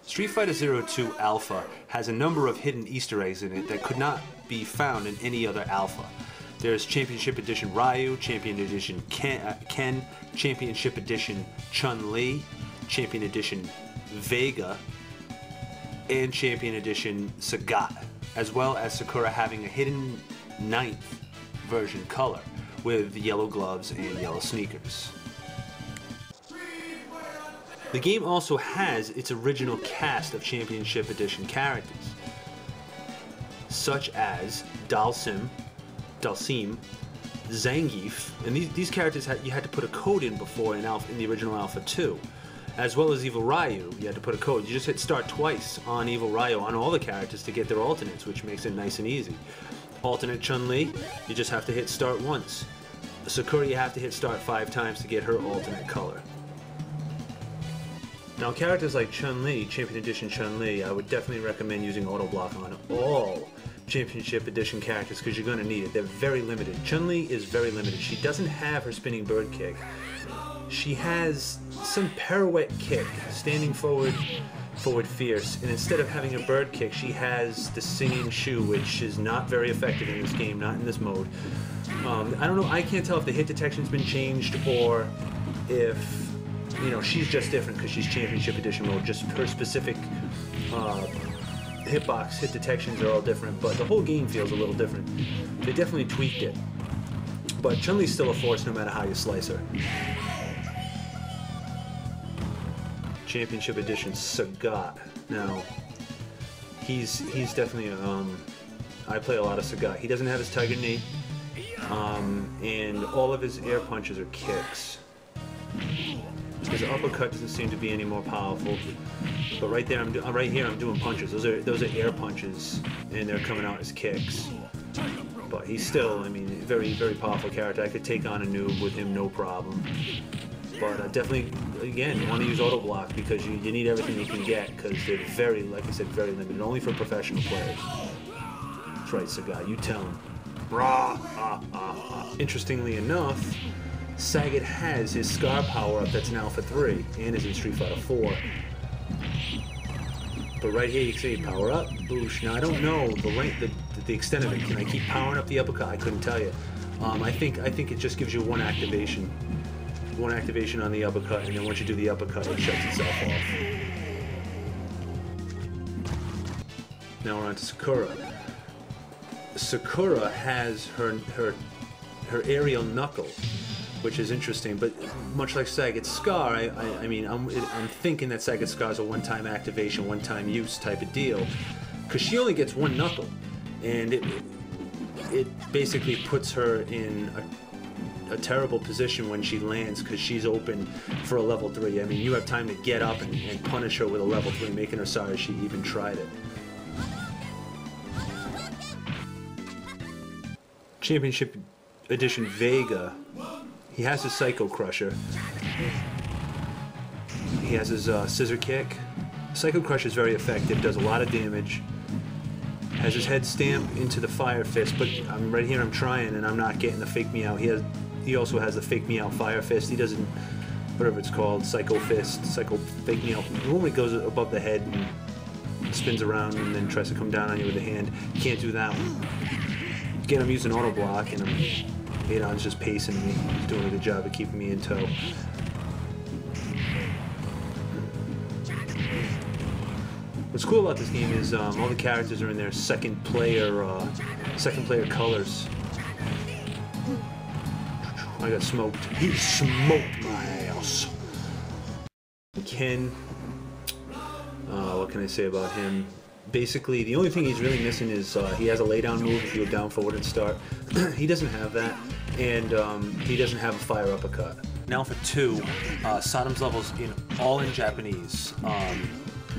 Street Fighter ZERO-2-Alpha has a number of hidden Easter eggs in it that could not be found in any other Alpha. There's Championship Edition Ryu, Champion Edition Ken, Championship Edition Chun-Li, Champion Edition Vega, and Champion Edition Sagat, as well as Sakura having a hidden 9th version color with yellow gloves and yellow sneakers. The game also has its original cast of Championship Edition characters, such as Dhalsim, Zangief, and these characters you had to put a code in before in the original Alpha 2, as well as Evil Ryu. You had to put a code. You just hit start twice on Evil Ryu on all the characters to get their alternates, which makes it nice and easy. Alternate Chun-Li, you just have to hit start once. Sakura, you have to hit start 5 times to get her alternate color. Now, characters like Chun-Li, Champion Edition Chun-Li, I would definitely recommend using Auto Block on all Championship Edition characters because you're going to need it. They're very limited. Chun-Li is very limited. She doesn't have her spinning bird kick. She has some pirouette kick, standing forward fierce, and instead of having a bird kick, she has the singing shoe, which is not very effective in this game, not in this mode. I don't know, I can't tell if the hit detection's been changed or if, you know, she's just different because she's Championship Edition mode. Just her specific hitbox, hit detections are all different, but the whole game feels a little different. They definitely tweaked it. But Chun-Li's still a force no matter how you slice her. Championship Edition Sagat. Now, he's definitely I play a lot of Sagat. He doesn't have his Tiger Knee, and all of his air punches are kicks. His uppercut doesn't seem to be any more powerful, but right there, right here, I'm doing punches. Those are air punches, and they're coming out as kicks. But he's still, I mean, very, very powerful character. I could take on a noob with him, no problem. But definitely, again, you want to use Auto Block because you need everything you can get because they're very, like I said, very limited. Only for professional players. That's right, Sagat. You tell him. Interestingly enough, Sagat has his Scar power-up that's in Alpha 3 and is in Street Fighter 4. But right here you can see power up, boosh. Now I don't know the extent of it. Can I keep powering up the uppercut? I couldn't tell you. I think it just gives you one activation on the uppercut, and then once you do the uppercut, it shuts itself off. Now we're on to Sakura. Sakura has her aerial knuckle, which is interesting, but much like Sagat's Scar, I mean, I'm thinking that Sagat's Scar is a one-time activation, one-time use type of deal, because she only gets one knuckle, and it basically puts her in a terrible position when she lands because she's open for a level 3. I mean, you have time to get up and punish her with a level 3, making her sorry she even tried it. Championship Edition Vega. He has his Psycho Crusher. He has his Scissor Kick. Psycho Crusher is very effective, does a lot of damage. Has his head stamp into the Fire Fist, but I'm right here, I'm trying, and I'm not getting the Fake Me Out. He also has the Fake Me Out Fire Fist. He doesn't, whatever it's called, Psycho Fist, Psycho Fake Me Out. It normally goes above the head and spins around and then tries to come down on you with a hand. You can't do that one. Again, I'm using Auto Block, and Adon's just pacing me. He's doing a good job of keeping me in tow. What's cool about this game is all the characters are in their second player colors. I got smoked. He smoked my ass. Ken, what can I say about him? Basically, the only thing he's really missing is he has a laydown move if you go down forward and start. He doesn't have that, and he doesn't have a fire uppercut. In Alpha 2, Saddam's levels all in Japanese.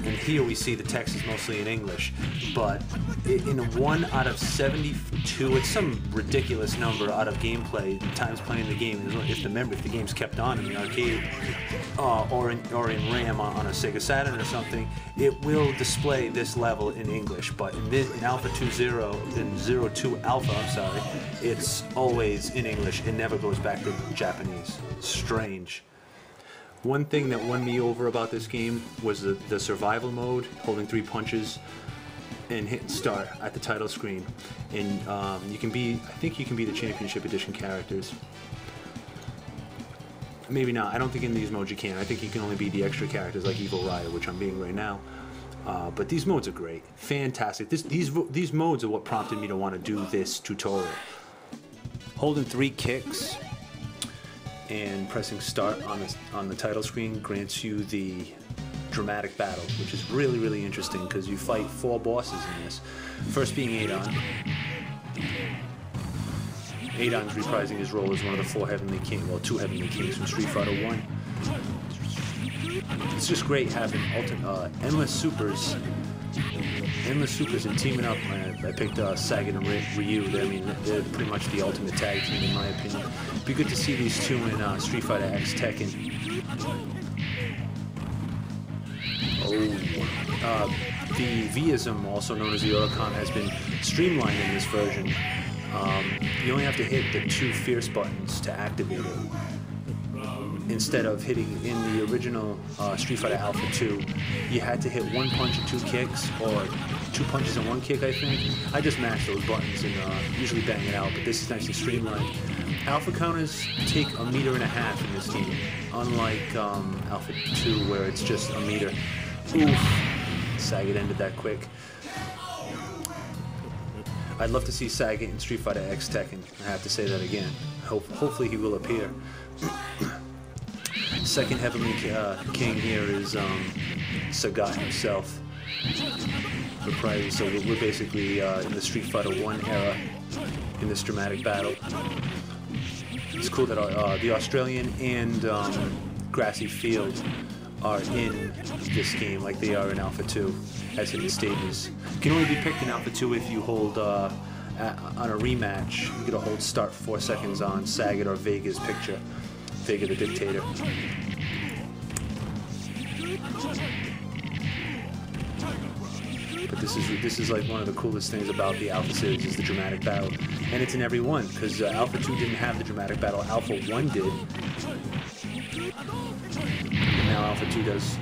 And here we see the text is mostly in English, but in 1 out of 72, it's some ridiculous number out of gameplay times playing the game. If the game's kept on in the arcade or in RAM on a Sega Saturn or something, it will display this level in English. But in Alpha 2.0, in ZERO-2-Alpha, I'm sorry, it's always in English. It never goes back to Japanese. Strange. One thing that won me over about this game was the survival mode, holding 3 punches and hit start at the title screen. And you can be, I think you can be the Championship Edition characters. Maybe not. I don't think in these modes you can. I think you can only be the extra characters like Evil Rider, which I'm being right now. But these modes are great. Fantastic. These modes are what prompted me to want to do this tutorial. Holding 3 kicks and pressing start on the title screen grants you the dramatic battle, which is really, really interesting because you fight 4 bosses in this. First being Adon. Adon's reprising his role as one of the 4 Heavenly Kings, well, 2 Heavenly Kings from Street Fighter 1. It's just great having endless supers and teaming up. I picked Sagat and Ryu. I mean, they're pretty much the ultimate tag team in my opinion. It'd be good to see these 2 in Street Fighter X Tekken. The Vism, also known as the Orochi, has been streamlined in this version. You only have to hit the 2 fierce buttons to activate it. Instead of hitting in the original Street Fighter Alpha 2, you had to hit 1 punch and 2 kicks, or 2 punches and 1 kick, I think. I just mashed those buttons and usually bang it out, but this is nicely streamlined. Alpha counters take 1.5 meters in this game, unlike Alpha 2 where it's just 1 meter. Oof, Sagat ended that quick. I'd love to see Sagat in Street Fighter X Tekken. I have to say that again. Hopefully he will appear. Second Heavenly King here is Sagat himself. So we're basically in the Street Fighter 1 era in this dramatic battle. It's cool that the Australian and Grassy Field are in this game like they are in Alpha 2 as hidden stages. You can only be picked in Alpha 2 if you hold on a rematch. You get to hold start for 4 seconds on Sagat or Vega's picture. Vega the Dictator. But this is like one of the coolest things about the Alpha series is the dramatic battle, and it's in every one because Alpha 2 didn't have the dramatic battle. Alpha 1 did. And now Alpha 2 does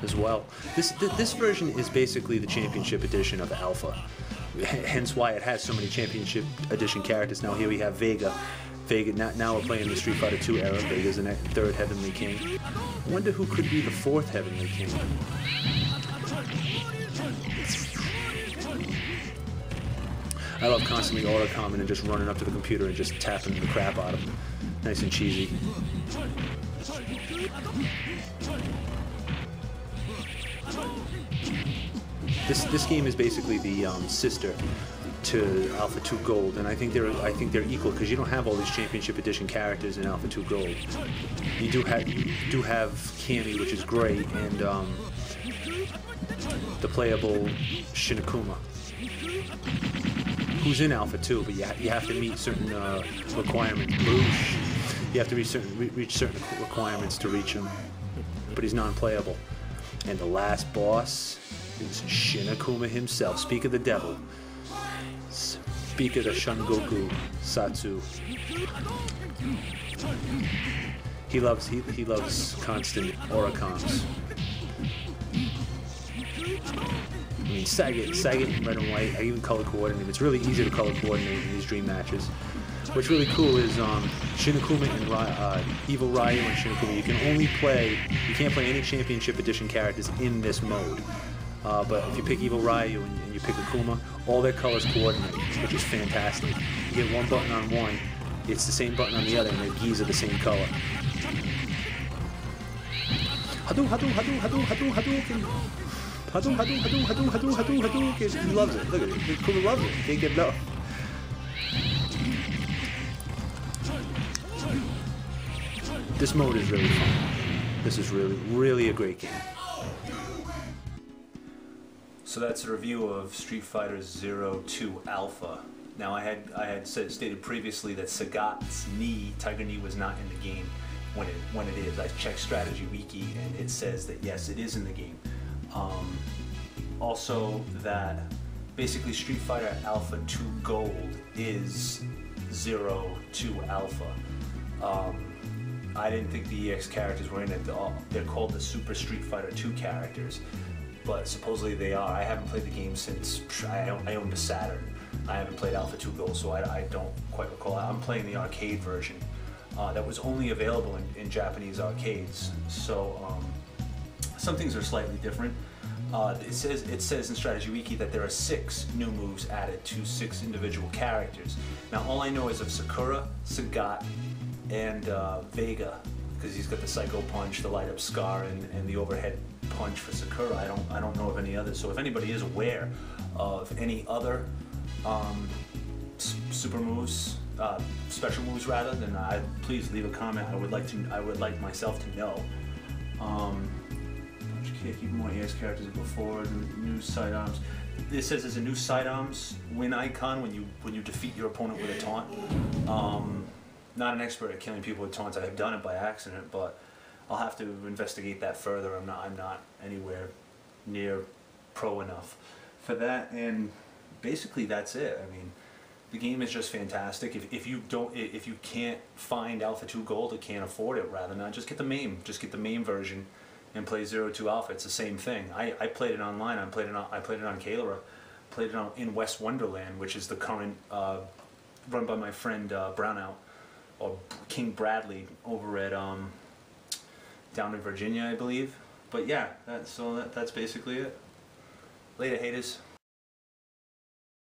as well. This version is basically the Championship Edition of Alpha, hence why it has so many Championship Edition characters. Now here we have Vega. Now we're playing the Street Fighter 2 era. Vega's the 3rd Heavenly King. I wonder who could be the 4th Heavenly King. I love constantly auto-commenting and just running up to the computer and just tapping the crap out of them. Nice and cheesy. This game is basically the sister to Alpha 2 Gold, and I think they're equal because you don't have all these Championship Edition characters in Alpha 2 Gold. You do have Cammy, which is great, and the playable Shinakuma, who's in Alpha 2, but you have to meet certain requirements. You have to reach certain requirements to reach him, but he's non-playable. And the last boss is Shinakuma himself. Speak of the devil. Speak of the Shungoku Satsu. He loves constant Oricons. I mean, Sagat in red and white. I even color coordinate. It's really easy to color coordinate in these dream matches. What's really cool is Shinakuma and Evil Ryu and Shinakuma. You can't play any Championship Edition characters in this mode. But if you pick Evil Ryu and you pick Akuma, all their colors coordinate, which is fantastic. You get one button on one, it's the same button on the other, and their gis are the same color. Hadoken! Hadoken! He loves it. Look at it. Akuma loves it. Can't get enough. This mode is really fun. This is really, really a great game. So that's a review of Street Fighter ZERO-2-Alpha. Now I had stated previously that Sagat's knee, Tiger Knee, was not in the game when it is. I checked Strategy Wiki and it says that yes, it is in the game. Also that basically Street Fighter Alpha 2 Gold is ZERO-2-Alpha. I didn't think the EX characters were in it. They're called the Super Street Fighter 2 characters, but supposedly they are. I haven't played the game since I owned a Saturn. I haven't played Alpha 2 Gold, so I don't quite recall. I'm playing the arcade version that was only available in Japanese arcades. So some things are slightly different. It says in Strategy Wiki that there are 6 new moves added to 6 individual characters. Now all I know is of Sakura, Sagat, and Vega, because he's got the Psycho Punch, the Light Up Scar, and the Overhead Punch for Sakura. I don't know of any others. So if anybody is aware of any other super moves, special moves rather, then please leave a comment. I would like myself to know. Kick, even more EX characters than before. New sidearms. It says there's a new sidearms win icon when you defeat your opponent with a taunt. Not an expert at killing people with taunts. I have done it by accident, but I'll have to investigate that further. I'm not anywhere near pro enough for that. And basically that's it. I mean, the game is just fantastic. If you can't find Alpha 2 Gold or can't afford it, rather not, just get the MAME. Just get the MAME version and play ZERO-2-Alpha. It's the same thing. I played it online. I played it on Kalera. Played it in West Wonderland, which is the current run by my friend Brownout, or King Bradley over at down in Virginia, I believe. But yeah, that's basically it. Later, haters.